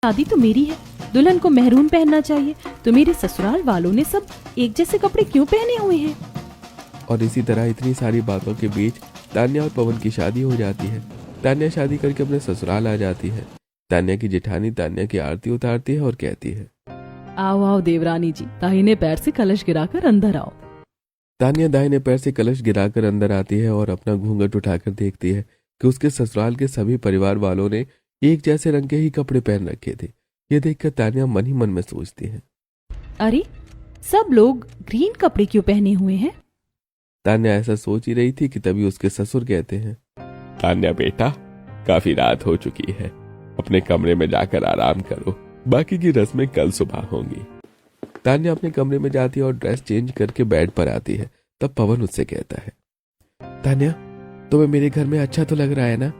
शादी तो मेरी है, दुल्हन को मेहरून पहनना चाहिए, तो मेरे ससुराल वालों ने सब एक जैसे कपड़े क्यों पहने हुए हैं? और इसी तरह इतनी सारी बातों के बीच तान्या और पवन की शादी हो जाती है। तान्या शादी करके अपने ससुराल आ जाती है। तान्या की जेठानी तान्या की आरती उतारती है और कहती है, आओ आओ देवरानी जी, दाहिने पैर से कलश गिराकर अंदर आओ। तान्या दाहिने पैर से कलश गिराकर अंदर आती है और अपना घूंघट उठाकर देखती है कि उसके ससुराल के सभी परिवार वालों ने एक जैसे रंग के ही कपड़े पहन रखे थे। ये देखकर तान्या मन ही मन में सोचती है, अरे सब लोग ग्रीन कपड़े क्यों पहने हुए हैं? तान्या ऐसा सोच ही रही थी कि तभी उसके ससुर कहते हैं, तान्या बेटा, काफी रात हो चुकी है, अपने कमरे में जाकर आराम करो, बाकी की रस्में कल सुबह होंगी। तान्या अपने कमरे में जाती है और ड्रेस चेंज करके बेड पर आती है। तब पवन उससे कहता है, तान्या, तुम्हें मेरे घर में अच्छा तो लग रहा है ना?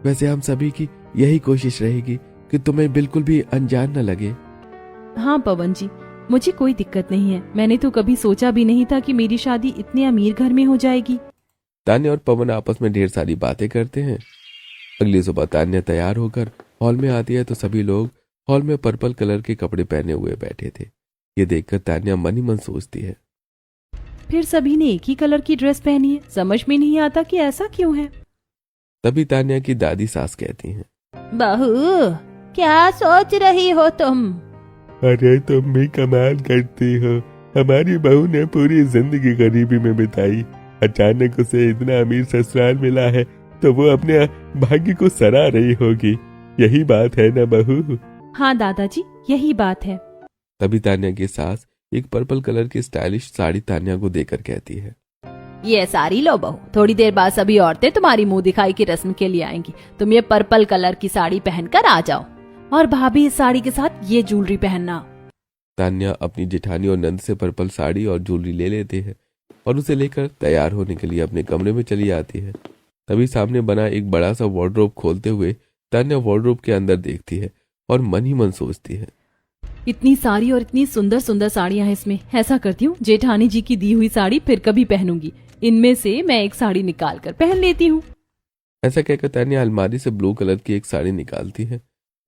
वैसे हम सभी की यही कोशिश रहेगी कि तुम्हें बिल्कुल भी अनजान न लगे। हाँ पवन जी, मुझे कोई दिक्कत नहीं है। मैंने तो कभी सोचा भी नहीं था कि मेरी शादी इतने अमीर घर में हो जाएगी। तान्या और पवन आपस में ढेर सारी बातें करते हैं। अगली सुबह तान्या तैयार होकर हॉल में आती है तो सभी लोग हॉल में पर्पल कलर के कपड़े पहने हुए बैठे थे। ये देखकर तान्या मन ही मन सोचती है, फिर सभी ने एक ही कलर की ड्रेस पहनी है, समझ में नहीं आता कि ऐसा क्यों है। तभी तान्या की दादी सास कहती हैं, बहू, क्या सोच रही हो तुम? अरे तुम भी कमाल करती हो। हमारी बहू ने पूरी जिंदगी गरीबी में बिताई, अचानक उसे इतना अमीर ससुराल मिला है तो वो अपने भाग्य को सराह रही होगी। यही बात है ना बहू? हाँ दादाजी, यही बात है। तभी तान्या की सास एक पर्पल कलर की स्टाइलिश साड़ी तान्या को देकर कहती है, ये साड़ी लो बहू, थोड़ी देर बाद सभी औरतें तुम्हारी मुंह दिखाई की रस्म के लिए आएंगी। तुम ये पर्पल कलर की साड़ी पहनकर आ जाओ। और भाभी इस साड़ी के साथ ये ज्वेलरी पहनना। तान्या अपनी जेठानी और नंद से पर्पल साड़ी और ज्वेलरी ले लेते हैं और उसे लेकर तैयार होने के लिए अपने कमरे में चली आती है। तभी सामने बना एक बड़ा सा वार्डरोब खोलते हुए तान्या वार्डरोब के अंदर देखती है और मन ही मन सोचती है, इतनी सारी और इतनी सुंदर सुंदर साड़ियां हैं इसमें। ऐसा करती हूँ, जेठानी जी की दी हुई साड़ी फिर कभी पहनूंगी। इनमें से मैं एक साड़ी निकाल कर पहन लेती हूँ। ऐसा कहकर तान्या अलमारी से ब्लू कलर की एक साड़ी निकालती है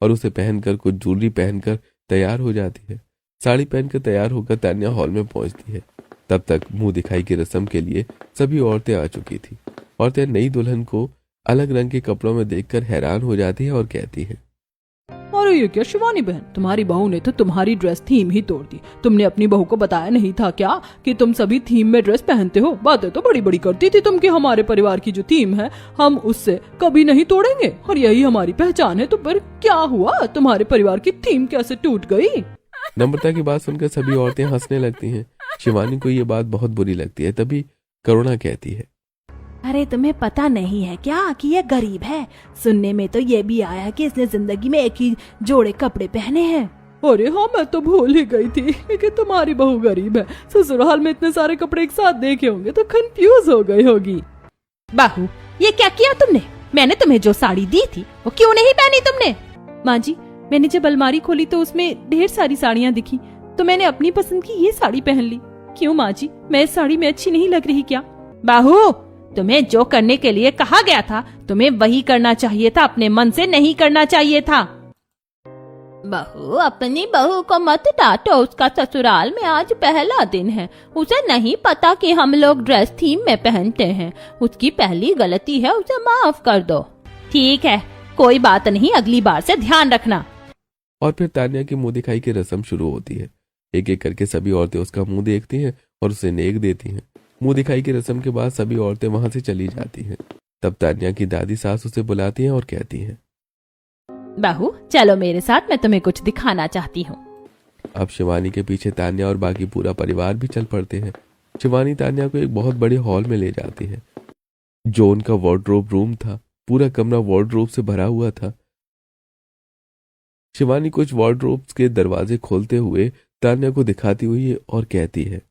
और उसे पहनकर कुछ ज्वेलरी पहनकर तैयार हो जाती है। साड़ी पहनकर तैयार होकर तान्या हॉल में पहुंचती है। तब तक मुंह दिखाई की रस्म के लिए सभी औरतें आ चुकी थी। औरतें नई दुल्हन को अलग रंग के कपड़ों में देखकर हैरान हो जाती है और कहती है, अरे ये क्या शिवानी बहन, तुम्हारी बहू ने तो तुम्हारी ड्रेस थीम ही तोड़ दी। तुमने अपनी बहू को बताया नहीं था क्या कि तुम सभी थीम में ड्रेस पहनते हो? बातें तो बड़ी बड़ी करती थी तुम कि हमारे परिवार की जो थीम है हम उससे कभी नहीं तोड़ेंगे और यही हमारी पहचान है। तो फिर क्या हुआ, तुम्हारे परिवार की थीम कैसे टूट गई? नम्रता की बात सुनकर सभी औरतें हंसने लगती हैं। शिवानी को ये बात बहुत बुरी लगती है। तभी करुणा कहती है, अरे तुम्हें पता नहीं है क्या कि ये गरीब है? सुनने में तो ये भी आया कि इसने जिंदगी में एक ही जोड़े कपड़े पहने हैं। अरे हाँ, मैं तो भूल ही गई थी कि तुम्हारी बहू गरीब है। ससुराल में इतने सारे कपड़े एक साथ देखे होंगे तो कंफ्यूज हो गई होगी। बहू, ये क्या किया तुमने? मैंने तुम्हें जो साड़ी दी थी वो क्यों नहीं पहनी तुमने? माँ जी, मैंने जब अलमारी खोली तो उसमें ढेर सारी साड़ियाँ दिखी तो मैंने अपनी पसंद की ये साड़ी पहन ली। क्यों माँ जी, मैं इस साड़ी में अच्छी नहीं लग रही क्या? बहू, तुम्हें जो करने के लिए कहा गया था तुम्हें वही करना चाहिए था, अपने मन से नहीं करना चाहिए था। बहू, अपनी बहू को मत डांटो, उसका ससुराल में आज पहला दिन है। उसे नहीं पता कि हम लोग ड्रेस थीम में पहनते हैं। उसकी पहली गलती है, उसे माफ कर दो। ठीक है, कोई बात नहीं, अगली बार से ध्यान रखना। और फिर तान्या की मुंह दिखाई की रस्म शुरू होती है। एक एक करके सभी औरतें उसका मुंह देखती हैं और उसे नेक देती हैं। मुंह दिखाई की रस्म के बाद सभी औरतें वहां से चली जाती हैं। तब तान्या की दादी सास उसे बुलाती हैं और कहती हैं, बहू चलो मेरे साथ, मैं तुम्हें कुछ दिखाना चाहती हूँ। अब शिवानी के पीछे तान्या और बाकी पूरा परिवार भी चल पड़ते हैं। शिवानी तान्या को एक बहुत बड़े हॉल में ले जाती है जो उनका वार्डरोब रूम था। पूरा कमरा वार्डरोब से भरा हुआ था। शिवानी कुछ वार्डरोब्स के दरवाजे खोलते हुए तान्या को दिखाती हुई और कहती है,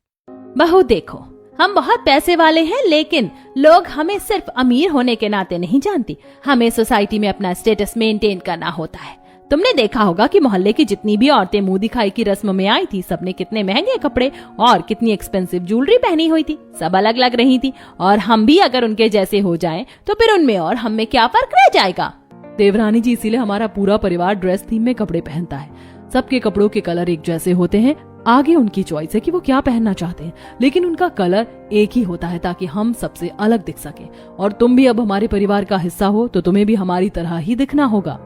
बहू देखो, हम बहुत पैसे वाले हैं लेकिन लोग हमें सिर्फ अमीर होने के नाते नहीं जानती। हमें सोसाइटी में अपना स्टेटस मेंटेन करना होता है। तुमने देखा होगा कि मोहल्ले की जितनी भी औरतें मुंह दिखाई की रस्म में आई थी, सबने कितने महंगे कपड़े और कितनी एक्सपेंसिव ज्वेलरी पहनी हुई थी। सब अलग अलग रही थी और हम भी अगर उनके जैसे हो जाएं तो फिर उनमें और हम में क्या फर्क रह जाएगा? देवरानी जी, इसीलिए हमारा पूरा परिवार ड्रेस थीम में कपड़े पहनता है। सबके कपड़ों के कलर एक जैसे होते हैं, आगे उनकी चॉइस है कि वो क्या पहनना चाहते हैं, लेकिन उनका कलर एक ही होता है ताकि हम सबसे अलग दिख सके। और तुम भी अब हमारे परिवार का हिस्सा हो तो तुम्हें भी हमारी तरह ही दिखना होगा।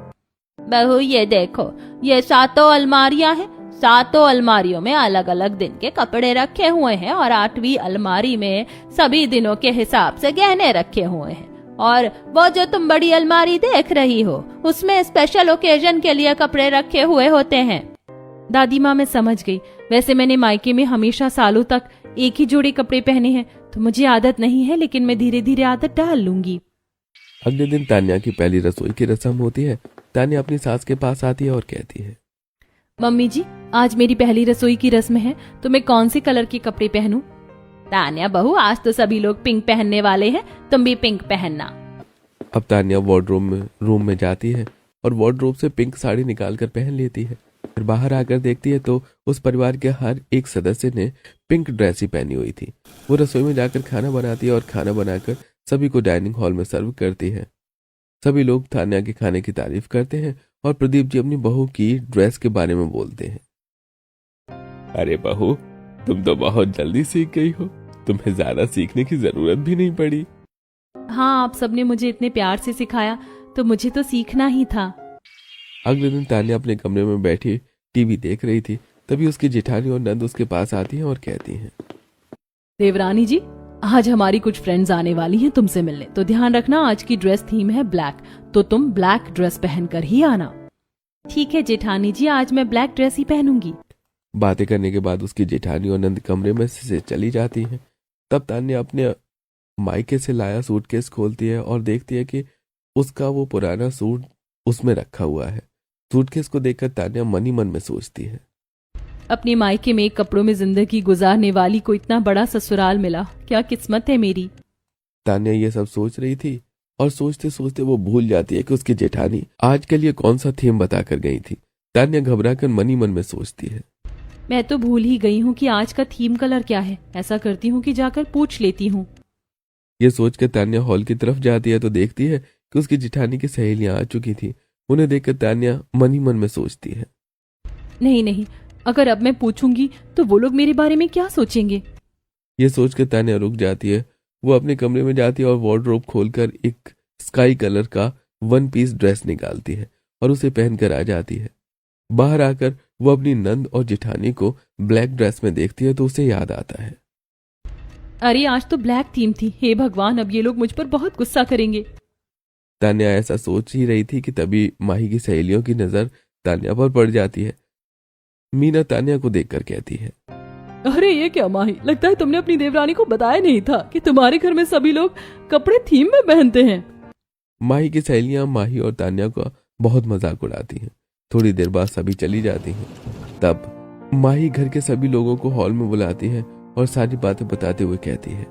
बहू ये देखो, ये 7 अलमारियां हैं। 7 अलमारियों में अलग अलग दिन के कपड़े रखे हुए हैं और 8वीं अलमारी में सभी दिनों के हिसाब से गहने रखे हुए हैं। और वो जो तुम बड़ी अलमारी देख रही हो, उसमें स्पेशल ओकेजन के लिए कपड़े रखे हुए होते हैं। दादी माँ, मैं समझ गई। वैसे मैंने मायके में हमेशा सालों तक एक ही जोड़ी कपड़े पहने हैं, तो मुझे आदत नहीं है, लेकिन मैं धीरे धीरे आदत डाल लूंगी। अगले दिन तान्या की पहली रसोई की रस्म होती है। तान्या अपनी सास के पास आती है और कहती है, मम्मी जी, आज मेरी पहली रसोई की रस्म है, तो मैं कौन से कलर के कपड़े पहनूं? तान्या बहू, आज तो सभी लोग पिंक पहनने वाले हैं, तुम भी पिंक पहनना। अब तान्या वार्डरोब रूम में जाती है और वार्डरोब से पिंक साड़ी निकालकर पहन लेती है। फिर बाहर आकर देखती है तो उस परिवार के हर एक सदस्य ने पिंक ड्रेस ही पहनी हुई थी। वो रसोई में जाकर खाना बनाती है और खाना बनाकर सभी को डाइनिंग हॉल में सर्व करती है। सभी लोग तान्या के खाने की तारीफ करते हैं और प्रदीप जी अपनी बहू की ड्रेस के बारे में बोलते हैं। अरे बहू, तुम तो बहुत जल्दी सीख गई हो, तुम्हें ज्यादा सीखने की जरूरत भी नहीं पड़ी। हाँ, आप सबने मुझे इतने प्यार से सिखाया, तो मुझे तो सीखना ही था। अगले दिन तान्या अपने कमरे में बैठी टीवी देख रही थी। तभी उसकी जेठानी और नंद उसके पास आती हैं और कहती हैं, देवरानी जी, आज हमारी कुछ फ्रेंड्स आने वाली हैं तुमसे मिलने, तो ध्यान रखना आज की ड्रेस थीम है ब्लैक, तो तुम ब्लैक ड्रेस पहनकर ही आना। ठीक है जेठानी जी, आज मैं ब्लैक ड्रेस ही पहनूंगी। बातें करने के बाद उसकी जेठानी और नंद कमरे में से चली जाती हैं। तब तान्या अपने मायके से लाया सूटकेस खोलती है और देखती है कि उसका वो पुराना सूट उसमें रखा हुआ है। सूटकेस को देखकर तान्या मन ही मन में सोचती है, अपने मायके में कपड़ों में जिंदगी गुजारने वाली को इतना बड़ा ससुराल मिला, क्या किस्मत है मेरी। तान्या ये सब सोच रही थी और सोचते सोचते वो भूल जाती है कि उसकी जेठानी आज के लिए कौन सा थीम बताकर गई थी। तान्या घबराकर मन ही मन में सोचती है, मैं तो भूल ही गई हूँ कि आज का थीम कलर क्या है। ऐसा करती हूँ कि जाकर पूछ लेती हूँ। ये सोचकर तान्या हॉल की तरफ जाती है तो देखती है कि उसकी जेठानी की सहेलियां आ चुकी थी। उन्हें देखकर तान्या मन ही मन में सोचती है, नहीं नहीं, अगर अब मैं पूछूंगी तो वो लोग मेरे बारे में क्या सोचेंगे। ये सोचकर तान्या रुक जाती है। वो अपने कमरे में जाती है और वार्डरोब खोलकर एक स्काई कलर का 1 पीस ड्रेस निकालती है और उसे पहनकर आ जाती है। बाहर आकर वो अपनी नंद और जेठानी को ब्लैक ड्रेस में देखती है तो उसे याद आता है, अरे आज तो ब्लैक थीम थी, हे भगवान, अब ये लोग मुझ पर बहुत गुस्सा करेंगे। तान्या ऐसा सोच ही रही थी कि तभी माही की सहेलियों की नजर तान्या पर पड़ जाती है। मीना तान्या को देखकर कहती है, अरे ये क्या माही, लगता है तुमने अपनी देवरानी को बताया नहीं था कि तुम्हारे घर में सभी लोग कपड़े थीम में पहनते हैं। माही की सहेलियां माही और तान्या का बहुत मजाक उड़ाती हैं। थोड़ी देर बाद सभी चली जाती हैं। तब माही घर के सभी लोगों को हॉल में बुलाती है और सारी बातें बताते हुए कहती है,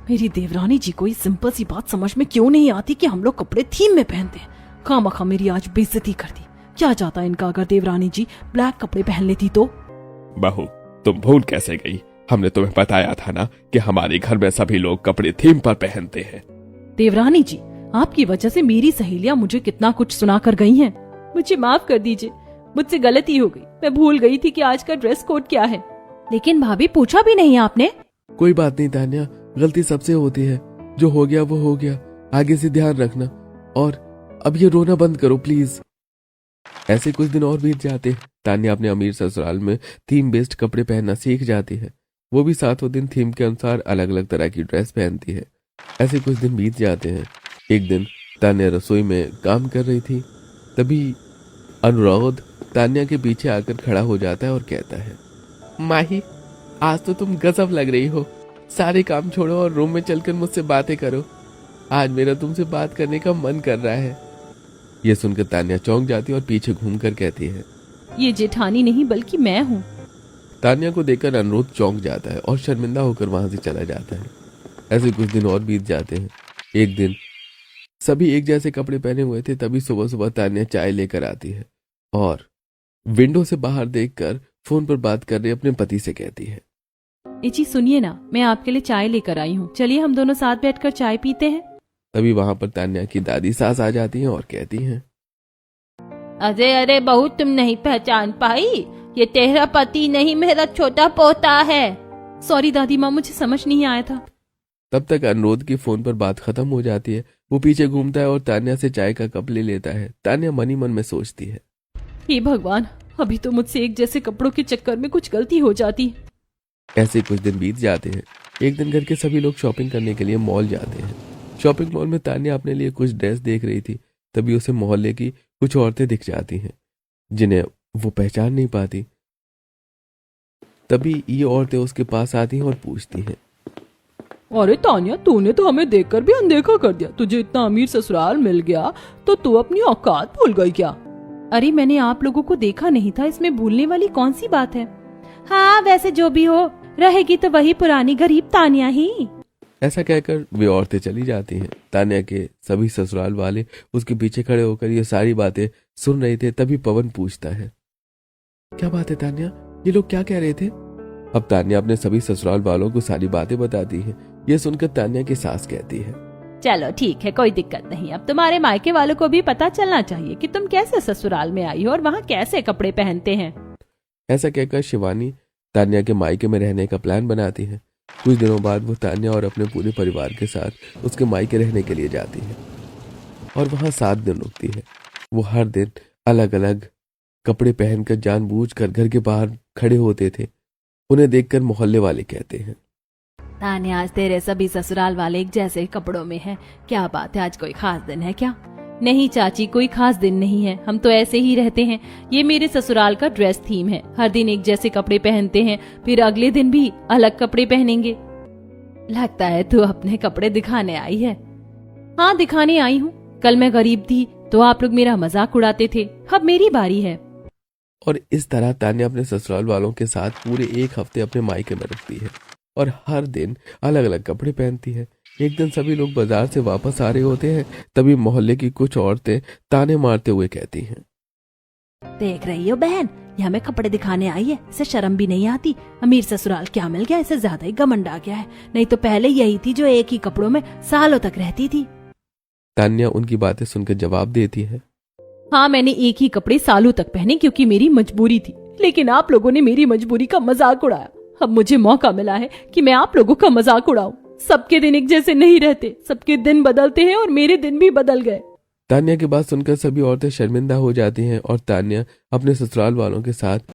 मेरी देवरानी जी को ये सिंपल सी बात समझ में क्यों नहीं आती कि हम लोग कपड़े थीम में पहनते हैं। खामखा मेरी आज बेइज्जती कर दी। क्या चाहता इनका अगर देवरानी जी ब्लैक कपड़े पहन लेती तो। बहू, तुम भूल कैसे गई? हमने तुम्हें बताया था ना कि हमारे घर में सभी लोग कपड़े थीम पर पहनते हैं। देवरानी जी, आपकी वजह से मेरी सहेलियां मुझे कितना कुछ सुना कर गई हैं। मुझे माफ कर दीजिए, मुझसे गलती हो गई। मैं भूल गई थी कि आज का ड्रेस कोड क्या है। लेकिन भाभी, पूछा भी नहीं आपने। कोई बात नहीं तान्या, गलती सबसे होती है। जो हो गया वो हो गया, आगे से ध्यान रखना और अब ये रोना बंद करो प्लीज। ऐसे कुछ दिन और बीत जाते हैं। तान्या अपने अमीर ससुराल में थीम बेस्ड कपड़े पहनना सीख जाती है। वो भी 7 दिन थीम के अनुसार अलग अलग तरह की ड्रेस पहनती है। ऐसे कुछ दिन बीत जाते हैं। एक दिन तान्या रसोई में काम कर रही थी। तभी अनुरोध तान्या के पीछे आकर खड़ा हो जाता है और कहता है, माही, आज तो तुम गजब लग रही हो। सारे काम छोड़ो और रूम में चलकर मुझसे बातें करो। आज मेरा तुमसे बात करने का मन कर रहा है। ये सुनकर तान्या चौंक जाती है और पीछे घूमकर कहती है, ये जेठानी नहीं बल्कि मैं हूँ। तान्या को देखकर अनुरोध चौंक जाता है और शर्मिंदा होकर वहां से चला जाता है। ऐसे कुछ दिन और बीत जाते हैं। एक दिन सभी एक जैसे कपड़े पहने हुए थे। तभी सुबह सुबह तान्या चाय लेकर आती है और विंडो से बाहर देखकर फोन पर बात कर रहे अपने पति से कहती है, जी सुनिए ना, मैं आपके लिए चाय लेकर आई हूँ, चलिए हम दोनों साथ बैठकर चाय पीते हैं। तभी वहां पर तान्या की दादी सास आ जाती हैं और कहती हैं, अरे अरे बहू, तुम नहीं पहचान पाई? ये तेरा पति नहीं, मेरा छोटा पोता है। सॉरी दादी माँ, मुझे समझ नहीं आया था। तब तक अनुरोध की फोन पर बात खत्म हो जाती है। वो पीछे घूमता है और तान्या से चाय का कप ले लेता है। तान्या मनी मन में सोचती है, हे भगवान, अभी तो मुझसे एक जैसे कपड़ों के चक्कर में कुछ गलती हो जाती। ऐसे कुछ दिन बीत जाते हैं। एक दिन घर के सभी लोग शॉपिंग करने के लिए मॉल जाते हैं। शॉपिंग मॉल में तान्या अपने लिए कुछ ड्रेस देख रही थी, तभी उसे मोहल्ले की कुछ औरतें दिख जाती हैं जिन्हें वो पहचान नहीं पाती। तभी ये औरतें उसके पास आती हैं और पूछती हैं, अरे तान्या, तूने तो हमें देखकर भी अनदेखा कर दिया। तुझे इतना अमीर ससुराल मिल गया तो तू अपनी औकात भूल गई क्या? अरे मैंने आप लोगों को देखा नहीं था, इसमें भूलने वाली कौन सी बात है? हाँ, वैसे जो भी हो, रहेगी तो वही पुरानी गरीब तान्या ही। ऐसा कहकर वे औरतें चली जाती हैं। तान्या के सभी ससुराल वाले उसके पीछे खड़े होकर ये सारी बातें सुन रहे थे। तभी पवन पूछता है, क्या बात है तान्या, ये लोग क्या कह रहे थे? अब तान्या अपने सभी ससुराल वालों को सारी बातें बताती है। ये सुनकर तान्या की सास कहती है, चलो ठीक है, कोई दिक्कत नहीं। अब तुम्हारे मायके वालों को भी पता चलना चाहिए कि तुम कैसे ससुराल में आई हो और वहाँ कैसे कपड़े पहनते हैं। ऐसा कहकर शिवानी तान्या के मायके में रहने का प्लान बनाती है। कुछ दिनों बाद वो तान्या और अपने पूरे परिवार के साथ उसके मायके रहने के लिए जाती है और वहाँ 7 दिन रुकती है। वो हर दिन अलग अलग कपड़े पहनकर जानबूझकर घर के बाहर खड़े होते थे। उन्हें देखकर मोहल्ले वाले कहते हैं, तान्या, आज तेरे सभी ससुराल वाले एक जैसे कपड़ों में हैं। क्या बात है, आज कोई खास दिन है क्या? नहीं चाची, कोई खास दिन नहीं है, हम तो ऐसे ही रहते हैं। ये मेरे ससुराल का ड्रेस थीम है। हर दिन एक जैसे कपड़े पहनते हैं, फिर अगले दिन भी अलग कपड़े पहनेंगे। लगता है तू अपने कपड़े दिखाने आई है। हाँ, दिखाने आई हूँ। कल मैं गरीब थी तो आप लोग मेरा मजाक उड़ाते थे, अब मेरी बारी है। और इस तरह तान्या अपने ससुराल वालों के साथ पूरे 1 हफ्ते अपने मायके में रुकती है और हर दिन अलग अलग कपड़े पहनती है। एक दिन सभी लोग बाजार से वापस आ रहे होते हैं। तभी मोहल्ले की कुछ औरतें ताने मारते हुए कहती हैं, देख रही हो बहन, ये हमें कपड़े दिखाने आई है, इसे शर्म भी नहीं आती। अमीर ससुराल क्या मिल गया, इसे ज्यादा ही घमंड आ गया है। नहीं तो पहले यही थी जो एक ही कपड़ों में सालों तक रहती थी। तान्या उनकी बातें सुनकर जवाब देती है, हाँ, मैंने एक ही कपड़े सालों तक पहने क्योंकि मेरी मजबूरी थी, लेकिन आप लोगों ने मेरी मजबूरी का मजाक उड़ाया। अब मुझे मौका मिला है कि मैं आप लोगों का मजाक उड़ाऊं। सबके दिन एक जैसे नहीं रहते, सबके दिन बदलते हैं और मेरे दिन भी बदल गए। तान्या की बात सुनकर सभी औरतें शर्मिंदा हो जाती हैं और तान्या अपने ससुराल वालों के साथ